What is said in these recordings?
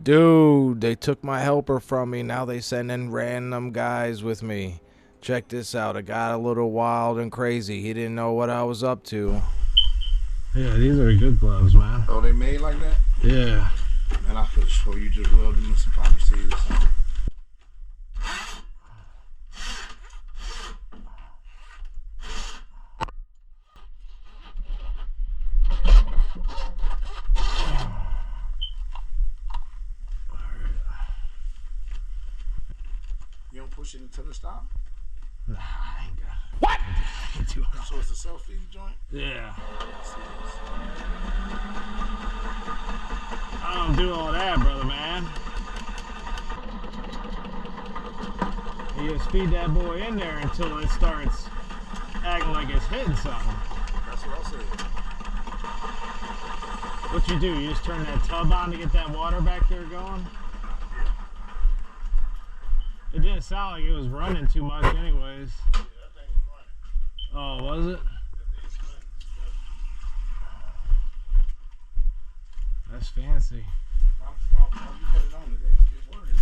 Dude, they took my helper from me. Now they send in random guys with me. Check this out. It got a little wild and crazy. He didn't know what I was up to. Yeah, these are good gloves, man. Oh, they made like that? Yeah. Man, I could have swore you just welded them with some poppy seeds or something. You don't push it until it stops? Nah, I ain't got it. What? So it's a self-feed joint? Yeah. I don't do all that, brother, man. You just feed that boy in there until it starts acting like it's hitting something. That's what I said. What you do? You just turn that tub on to get that water back there going? It didn't sound like it was running too much anyways. Yeah, that thing was running. Oh, was it? That's fancy. You put it on today, it's working.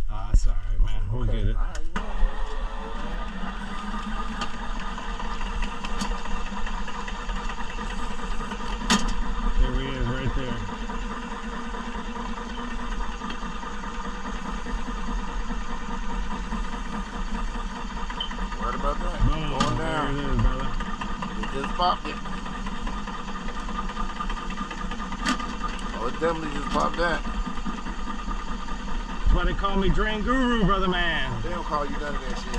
Ah, that's alright, man. We'll get it. All right, well. There he is, right there. Right about that. Boom. Going There down. it is, brother. It just popped it. Oh, it definitely just popped that. That's why they call me Drain Guru, brother man. They don't call you none of that shit.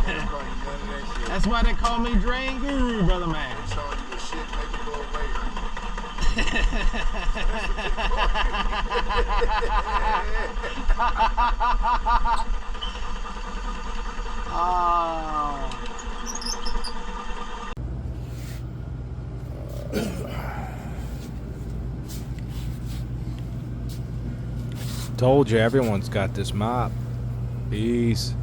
They don't call you none of that shit. That's why they call me Drain Guru, brother man. They showing you the shit, make it go away. Oh. Told you, everyone's got this mop. Peace.